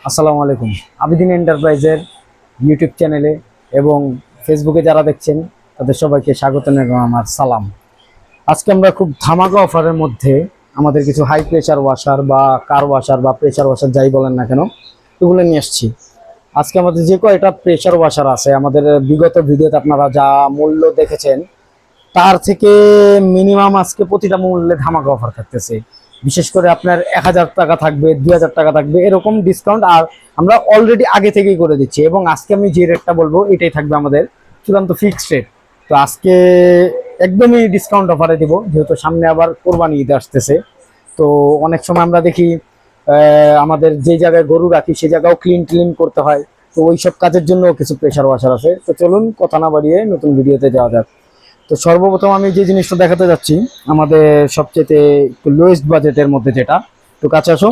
আসসালামু আলাইকুম। আবিদিন এন্টারপ্রাইজের ইউটিউব চ্যানেলে এবং ফেসবুকে যারা দেখছেন তাদের সবাইকে স্বাগত জানাই আমার সালাম। আজকে আমরা খুব ধামাকা অফারের মধ্যে আমাদের কিছু হাই প্রেশার ওয়াশার বা কার ওয়াশার বা প্রেশার ওয়াশার যাই বলেন না কেন এগুলো নিয়ে আসছি। আজকে আমাদের যে কয়টা প্রেশার ওয়াশার আছে আমাদের বিগত ভিডিওতে আপনারা যা মূল্য দেখেছেন তার থেকে মিনিমাম আজকে প্রতিটা মূল্যে ধামাকা অফার থাকতেছে। বিশেষ করে আপনার 1000 টাকা থাকবে, 2000 টাকা থাকবে, এরকম ডিসকাউন্ট আর আমরা অলরেডি আগে থেকেই করে দিচ্ছি। এবং আজকে আমি যে রেটটা বলবো এটাই থাকবে আমাদের চূড়ান্ত ফিক্সড রেট। তো আজকে একদমই ডিসকাউন্ট অফারে দিব, যেহেতু সামনে আবার কোরবানি ঈদ আসতেছে। তো অনেক সময় আমরা দেখি আমাদের যে জায়গায় গরু রাখি সে জায়গাও ক্লিন করতে হয়। তো ওই সব কাজের জন্য কিছু প্রেশার ওয়াশার আছে। তো চলুন কথা না বাড়িয়ে নতুন ভিডিওতে যাওয়া যাক। তো সর্বপ্রথম আমি যে জিনিসটা দেখাতে যাচ্ছি আমাদের সবচেয়ে লোয়েস্ট বাজেটের মধ্যে, যেটা একটু কাছে আসো,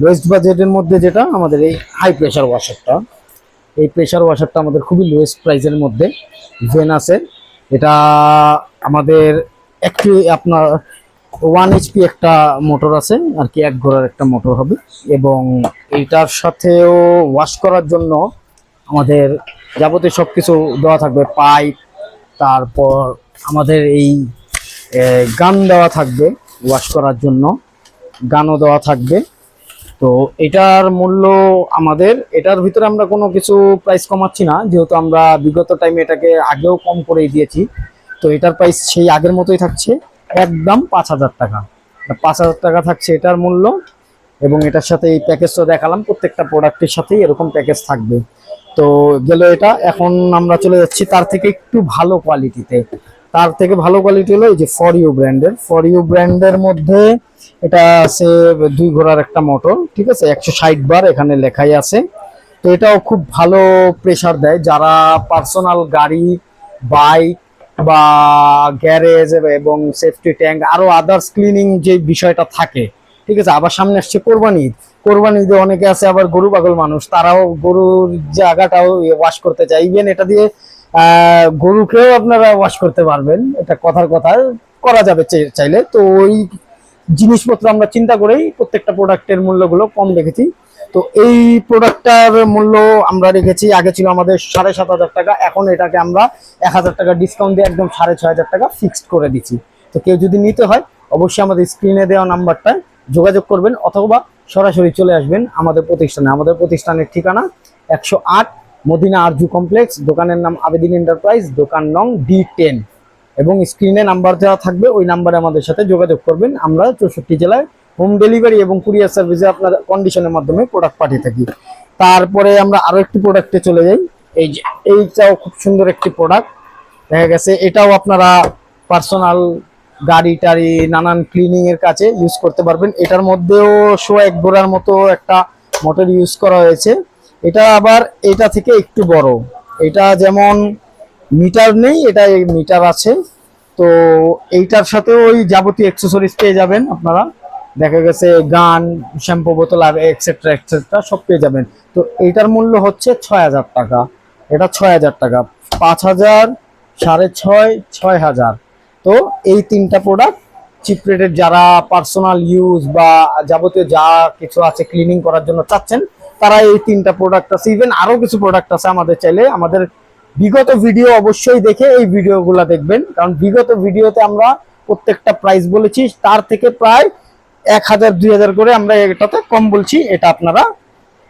লোয়েস্ট বাজেটের মধ্যে যেটা আমাদের এই হাই প্রেশার ওয়াশারটা। এই প্রেশার ওয়াশারটা আমাদের খুবই লোয়েস্ট প্রাইসের মধ্যে ভেনাসের। এটা আমাদের একটি আপনার 1 HP একটা মোটর আছে আর কি, 1 ঘোড়ার একটা মোটর হবে। এবং এইটার সাথেও ওয়াশ করার জন্য আমাদের যাবতীয় সবকিছু দেওয়া থাকবে, পাইপ, তারপর আমাদের এই গান দেওয়া থাকবে ওয়াশ করার জন্য, গানও দেওয়া থাকবে। তো এটার মূল্য আমাদের, এটার ভিতরে আমরা কোনো কিছু প্রাইস কমাচ্ছি না, যেহেতু আমরা বিগত টাইমে এটাকে আগেও কম করেই দিয়েছি। তো এটার প্রাইস সেই আগের মতোই থাকছে, একদম 5000 টাকা। 5000 টাকা থাকছে এটার মূল্য। এবং এটার সাথে এই প্যাকেজটা দেখালাম, প্রত্যেকটা প্রোডাক্টের সাথেই এরকম প্যাকেজ থাকবে। তো গেল এটা। এখন আমরা চলে যাচ্ছি তার থেকে একটু ভালো কোয়ালিটিতে। তার থেকে ভালো কোয়ালিটি হলো এই যে ফর ইউ ব্র্যান্ডের। ফর ইউ ব্র্যান্ডের মধ্যে এটা আছে 2 ঘোড়ার একটা মোটর, ঠিক আছে, 160 বার এখানে লেখাই আছে। তো এটাও খুব ভালো প্রেসার দেয়। যারা পার্সোনাল গাড়ি, বাইক বা গ্যারেজ এবং সেফটি ট্যাঙ্ক আরো আদার্স ক্লিনিং যে বিষয়টা থাকে, ঠিক আছে। আবার সামনে আসছে কোরবানি ঈদ। কোরবানি ঈদে অনেকে আছে আবার গরু পাগল মানুষ, তারাও গরুর জায়গাটাও ওয়াশ করতে চাই। ইভেন এটা দিয়ে গরুকেও আপনারা ওয়াশ করতে পারবেন, এটা কথার কথা করা যাবে চাইলে। তো ওই জিনিসপত্র আমরা চিন্তা করেই প্রত্যেকটা প্রোডাক্টের মূল্যগুলো কম রেখেছি। তো এই প্রোডাক্টটার মূল্য আমরা রেখেছি, আগে ছিল আমাদের 7500 টাকা, এখন এটাকে আমরা 1000 টাকা ডিসকাউন্ট দিয়ে একদম 6500 টাকা ফিক্সড করে দিচ্ছি। তো কেউ যদি নিতে হয় অবশ্যই আমাদের স্ক্রিনে দেওয়া নাম্বারটায় যোগাযোগ করবেন, অথবা সরাসরি চলে আসবেন আমাদের প্রতিষ্ঠানে। আমাদের প্রতিষ্ঠানের ঠিকানা 108 মদিনা আরজু কমপ্লেক্স, দোকানের নাম আবেদিন এন্টারপ্রাইজ, দোকান নং D10। এবং স্ক্রিনে নাম্বার দেওয়া থাকবে, ওই নাম্বারে আমাদের সাথে যোগাযোগ করবেন। আমরা 64 জেলায় হোম ডেলিভারি এবং কুরিয়ার সার্ভিসে আপনার কন্ডিশনের মাধ্যমে প্রোডাক্ট পাঠিয়ে থাকি। তারপরে আমরা আরো একটি প্রোডাক্টে চলে যাই। এই যে এইটাও খুব সুন্দর একটি প্রোডাক্ট, দেখা গেছে এটাও আপনারা পার্সোনাল গাড়ি টাড়ি নানান ক্লিনিং এর কাছে ইউজ করতে পারবেন। এটার মধ্যেও 1 ঘোড়ার মতো একটা মোটর ইউজ করা হয়েছে। এটা আবার এটা থেকে একটু বড়। এটা যেমন মিটার নেই, এটা মিটার আছে। তো এইটার সাথে ওই যাবতীয় অ্যাক্সেসরিজ পেয়ে যাবেন আপনারা, দেখা গেছে গান, শ্যাম্পু বোতল আর এক্সেট্রা এক্সেট্রা সব পেয়ে যাবেন। তো এইটার মূল্য হচ্ছে 6000 টাকা। এটা 6000 টাকা, 5000, 6.5, 6000। তো এই তিনটা প্রোডাক্ট চিপ রেটের, যারা পার্সোনাল ইউজ বা যাবতীয় যা কিছু আছে ক্লিনিং করার জন্য চাচ্ছেন তারা এই তিনটা প্রোডাক্ট আছে। ইভেন আরো কিছু প্রোডাক্ট আছে, আমাদের চাইলে আমাদের বিগত ভিডিও অবশ্যই দেখে এই ভিডিওগুলো দেখবেন, কারণ বিগত ভিডিওতে আমরা প্রত্যেকটা প্রাইস বলেছি, তার থেকে প্রায় 1000 2000 করে আমরা এটাতে কম বলছি, এটা আপনারা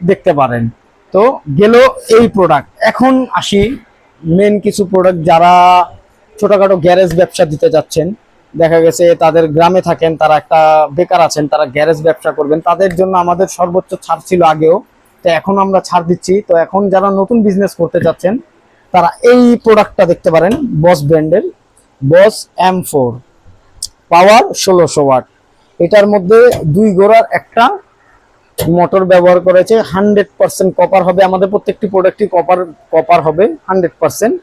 দেখতে পারেন। তো গেল এই প্রোডাক্ট। এখন আসি মেন কিছু প্রোডাক্ট, যারা ছোটখাটো গ্যারেজ ব্যবসা দিতে যাচ্ছেন, দেখা গেছে তাদের গ্রামে থাকেন, তারা একটা বেকার আছেন, তারা গ্যারেজ ব্যবসা করবেন, তাদের জন্য আমাদের সর্বোচ্চ ছাড় ছিল আগেও, তো এখন আমরা ছাড় দিচ্ছি। তো এখন যারা নতুন বিজনেস করতে যাচ্ছেন তারা এই প্রোডাক্টটা দেখতে পারেন, বস ব্র্যান্ডের বস M4 পাওয়ার 1600 ওয়াট। এটার মধ্যে 2 ঘোড়ার একটা মোটর ব্যবহার করেছে, 100% কপার হবে। আমাদের প্রত্যেকটি প্রোডাক্টই কপার কপার হবে, 100%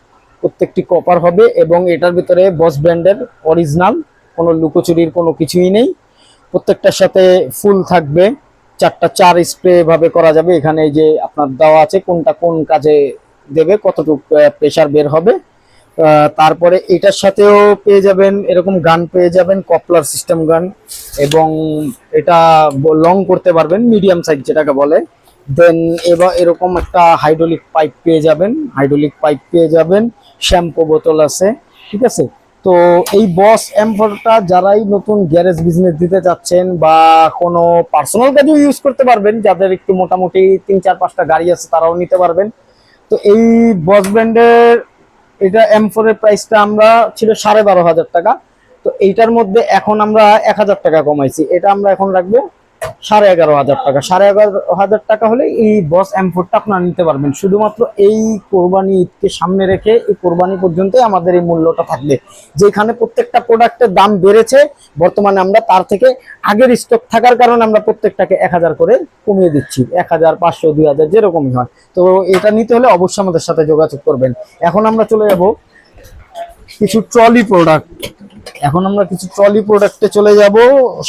প্রত্যেকটি কপার হবে। এবং এটার ভিতরে বস ব্র্যান্ডের অরিজিনাল, কোনো লুকোচুরির কোনো কিছুই নেই। প্রত্যেকটার সাথে ফুল থাকবে, 4টা 4 স্প্রে ভাবে করা যাবে। এখানে এই যে আপনার দেওয়া আছে কোনটা কোন কাজে দেবে, কতটুকু প্রেসার বের হবে। তারপরে এটার সাথেও পেয়ে যাবেন এরকম গান পেয়ে যাবেন, কপলার সিস্টেম গান। এবং এটা লং করতে পারবেন, মিডিয়াম সাইজ যেটাকে বলে। দেন এবার এরকম একটা হাইড্রোলিক পাইপ পেয়ে যাবেন, শ্যাম্পু বোতল আছে, ঠিক আছে। তো এই বস M4টা যারাই নতুন গ্যারেজ বিজনেস দিতে চাচ্ছেন বা কোনো পার্সোনাল কাজেও ইউজ করতে পারবেন, যাদের একটু মোটামুটি 3-4-5টা গাড়ি আছে তারাও নিতে পারবেন। তো এই বস ব্র্যান্ডের এটা M4 এর প্রাইসটা আমরা ছিল 12,500 টাকা। তো এইটার মধ্যে এখন আমরা 1,000 টাকা কমাইছি, এটা আমরা এখন রাখবো 11,500 টাকা। 11,500 টাকা হলে এই বস M4টা আপনারা নিতে পারবেন। শুধুমাত্র এই কোরবানি ঈদকে সামনে রেখে এই কোরবানি পর্যন্তই আমাদের এই মূল্যটা থাকবে। যেখানে প্রত্যেকটা প্রোডাক্টের দাম বেড়েছে, বর্তমানে আমরা তার থেকে আগের স্টক থাকার কারণে আমরা প্রত্যেকটাকে 1,000 করে কমিয়ে দিচ্ছি, 1,000, 500, 2,000 যেরকমই হয়। তো এটা নিতে হলে অবশ্যই আমাদের সাথে যোগাযোগ করবেন। এখন আমরা চলে যাব কিছু ট্রলি প্রোডাক্ট। চলে যাব,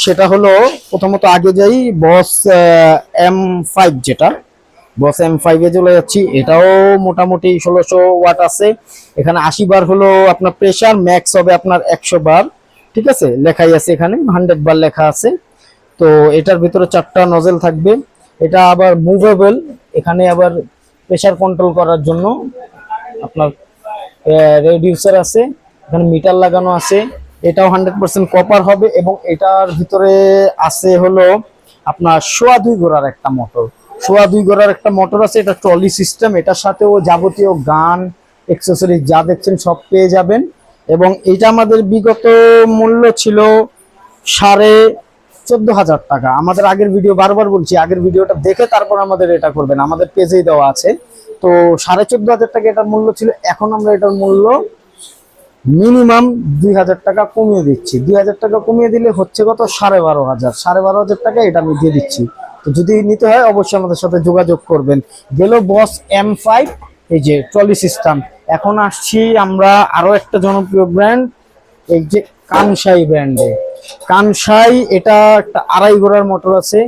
সেটা হলো প্রথমত আগে যাই বস M5, যেটা বস M5 এ চলে যাচ্ছি। এটাও মোটামুটি 1600 ওয়াট আছে। এখানে 80 বার হলো আপনার প্রেসার, ম্যাক্স হবে আপনার 100 বার, ঠিক আছে, লেখাই আছে এখানে 100 বার লেখা আছে। তো এটার ভিতরে 4টা নজেল থাকবে। এটা আবার মুভেবল, এখানে আবার প্রেসার কন্ট্রোল করার জন্য আপনার রেডিউসার আছে, এখানে মিটার লাগানো আছে। এটাও 100% কপার হবে এবং এটার ভিতরে আছে হলো আপনার 2.5 ঘোড়ার একটা মোটর, 2.5 ঘোড়ার একটা মোটর আছে। এটা ট্রলি সিস্টেম, এটার সাথেও যাবতীয় গান অ্যাক্সেসরিজ যা দেখছেন সব পেয়ে যাবেন। এবং এটা আমাদের বিগত মূল্য ছিল 14,500 টাকা। আমাদের আগের ভিডিও, বারবার বলছি, আগের ভিডিওটা দেখে তারপর আমাদের এটা করবেন, আমাদের পেজেই দেওয়া আছে। তো 14,500 টাকা এটার মূল্য ছিল। এখন আমরা এটার মূল্য মিনিমাম 2,000 টাকা কমিয়ে দিচ্ছি। 2,000 টাকা কমিয়ে দিলে হচ্ছে কত, 12,500। 12,500 টাকা এটা আমি দিয়ে দিচ্ছি। তো যদি নিতে হয় অবশ্যই আমাদের সাথে যোগাযোগ করবেন। গেল বস M5, এই যে ট্রলি সিস্টেম। এখন আসছি আমরা আরো একটা জনপ্রিয় ব্র্যান্ড, এই যে কানসাই ব্র্যান্ডে। কানসাই, এটা একটা 2.5 ঘোড়ার মোটর আছে,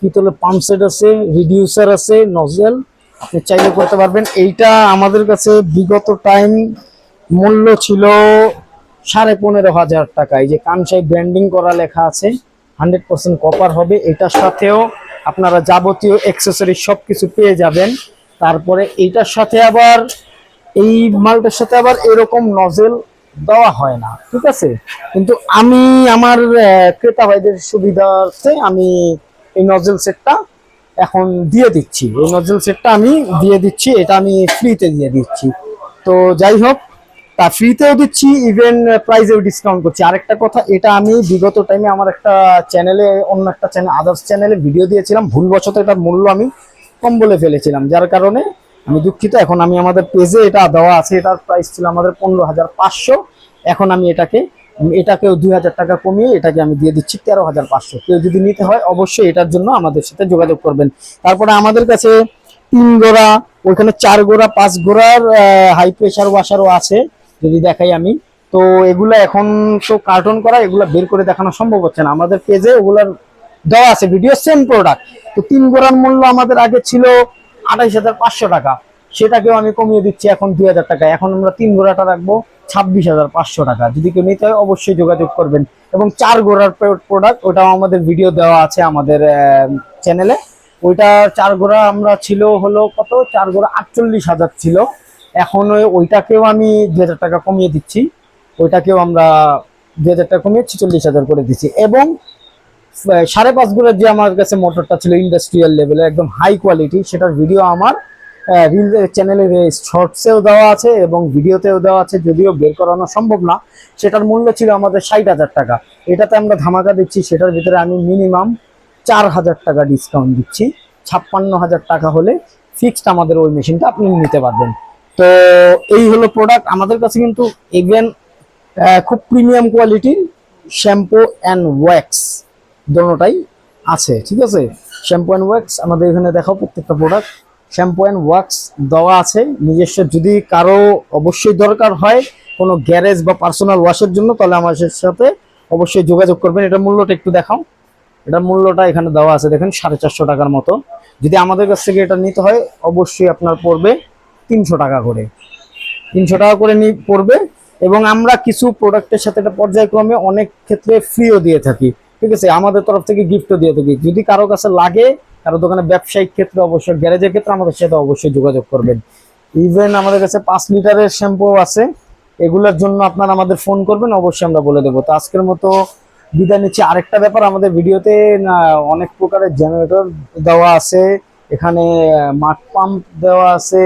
পিতলের পাম্প সেট আছে, রিডিউসার আছে, নজেল আপনি চাইলে করতে পারবেন। এইটা আমাদের কাছে বিগত টাইম মূল্য ছিল 15,500 টাকা। এই যে কানসাই ব্র্যান্ডিং করা লেখা আছে, 100% কপার হবে। এটার সাথেও আপনারা যাবতীয় অ্যাক্সেসরি সবকিছু পেয়ে যাবেন। তারপরে এইটার সাথে আবার, এই মালটার সাথে আবার এরকম নজেল দেওয়া হয় না, ঠিক আছে। কিন্তু আমি আমার ক্রেতা ভাইদের সুবিধার্থে আমি এই নজেল সেটটা এখন দিয়ে দিচ্ছি, এটা আমি ফ্রিতে দিয়ে দিচ্ছি। তো যাই হোক, তা ফ্রিতেও দিচ্ছি, ইভেন প্রাইজেও ডিসকাউন্ট করছি। আরেকটা কথা, এটা আমি বিগত টাইমে আমার একটা চ্যানেলে, অন্য একটা চ্যানেল, আদার্স চ্যানেলে ভিডিও দিয়েছিলাম, ভুলবশত এটার মূল্য আমি কম বলে ফেলেছিলাম, যার কারণে আমি দুঃখিত। এখন আমি আমাদের পেজে এটা দেওয়া আছে, এটার প্রাইস ছিল আমাদের 15,500। এখন আমি এটাকেও 2,000 টাকা কমিয়ে এটাকে আমি দিয়ে দিচ্ছি 13,500। কেউ যদি নিতে হয় অবশ্যই এটার জন্য আমাদের সাথে যোগাযোগ করবেন। তারপরে আমাদের কাছে 3 ঘোড়া, ওইখানে 4 ঘোড়া, 5 ঘোড়ার হাই প্রেসার ওয়াশারও আছে, যদি দেখাই আমি। তো এগুলা এখন তো কার্টন করা, এগুলা বের করে দেখানো সম্ভব হচ্ছে না। আমাদের পেজে ওগুলার দেওয়া আছে ভিডিও, সেম প্রোডাক্ট। তো 3 ঘোড়ার মূল্য আমাদের আগে ছিল 28,500 টাকা, সেটাকেও আমি কমিয়ে দিচ্ছি এখন 2,000 টাকা। এখন আমরা 3 ঘোড়াটা রাখবো 26,500 টাকা। যদি কেউ নিতে হয় অবশ্যই যোগাযোগ করবেন। এবং 4 ঘোড়ার প্রোডাক্ট, ওটাও আমাদের ভিডিও দেওয়া আছে আমাদের চ্যানেলে। ওইটা 4 ঘোড়া আমরা ছিল হলো কত, 4 ঘোড়া 48,000 ছিল। এখন ওইটাকেও আমি 2,000 টাকা কমিয়ে দিচ্ছি, ওইটাকেও আমরা 2,000 টাকা কমিয়ে 46,000 করে দিচ্ছি। এবং 5.5 ঘোড়ার যে আমার কাছে মোটরটা ছিল ইন্ডাস্ট্রিয়াল লেভেলে, একদম হাই কোয়ালিটি, সেটার ভিডিও আমার রিল চ্যানেলের শর্টসেও দেওয়া আছে এবং ভিডিওতেও দেওয়া আছে, যদিও বের করানো সম্ভব না। সেটার মূল্য ছিল আমাদের 60,000 টাকা। এটাতে আমরা ধামাকা দিচ্ছি, সেটার ভিতরে আমি মিনিমাম 4,000 টাকা ডিসকাউন্ট দিচ্ছি। 56,000 টাকা হলে ফিক্সড আমাদের ওই মেশিনটা আপনি নিতে পারবেন। তো এই হলো প্রোডাক্ট আমাদের কাছে। কিন্তু ইভেন খুব প্রিমিয়াম কোয়ালিটির শ্যাম্পু অ্যান্ড ওয়্যাক্স দোনোটাই আছে, ঠিক আছে। শ্যাম্পু অ্যান্ড ওয়্যাক্স আমাদের এখানে দেখাও, প্রত্যেকটা প্রোডাক্ট শ্যাম্পু অ্যান্ড ওয়্যাক্স দেওয়া আছে নিজস্ব। যদি কারো অবশ্যই দরকার হয় কোনো গ্যারেজ বা পার্সোনাল ওয়াশের জন্য, তাহলে আমাদের সাথে অবশ্যই যোগাযোগ করবেন। এটার মূল্যটা একটু দেখাও, এটার মূল্যটা এখানে দেওয়া আছে, দেখেন 450 টাকার মতো। যদি আমাদের কাছ থেকে এটা নিতে হয় অবশ্যই আপনার পড়বে 300 টাকা করে, 300 টাকা করে পড়বে। এবং আমরা কিছু প্রোডাক্টের সাথে এটা পর্যায়ক্রমে অনেক ক্ষেত্রে ফ্রিও দিয়ে থাকি, ঠিক আছে, আমাদের তরফ থেকে গিফটও দিয়ে থাকি। যদি কারো কাছে লাগে কারো দোকানে ব্যবসায়িক ক্ষেত্রে অবশ্যই, গ্যারেজের ক্ষেত্রে আমাদের সাথে অবশ্যই যোগাযোগ করবেন। ইভেন আমাদের কাছে 5 লিটারের শ্যাম্পু আছে, এগুলোর জন্য আপনারা আমাদের ফোন করবেন, অবশ্যই আমরা বলে দেবো। তো আজকের মতো বিদায় নিচ্ছি। আরেকটা ব্যাপার, আমাদের ভিডিওতে অনেক প্রকারের জেনারেটর দেওয়া আছে, এখানে মাড পাম্প দেওয়া আছে,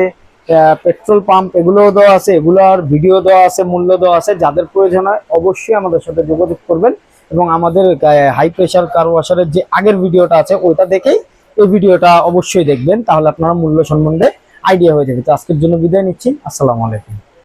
পেট্রোল পাম্প এগুলোও দেওয়া আছে, এগুলোর ভিডিও দেওয়া আছে, মূল্য দেওয়া আছে। যাদের প্রয়োজন হয় অবশ্যই আমাদের সাথে যোগাযোগ করবেন এবং আমাদের হাই প্রেসার কার ওয়াশারের যে আগের ভিডিওটা আছে ওইটা দেখেই এই ভিডিওটা অবশ্যই দেখবেন, তাহলে আপনারা মূল্য সম্বন্ধে আইডিয়া হয়ে যাবে। তো আজকের জন্য বিদায় নিচ্ছি, আসসালামু আলাইকুম।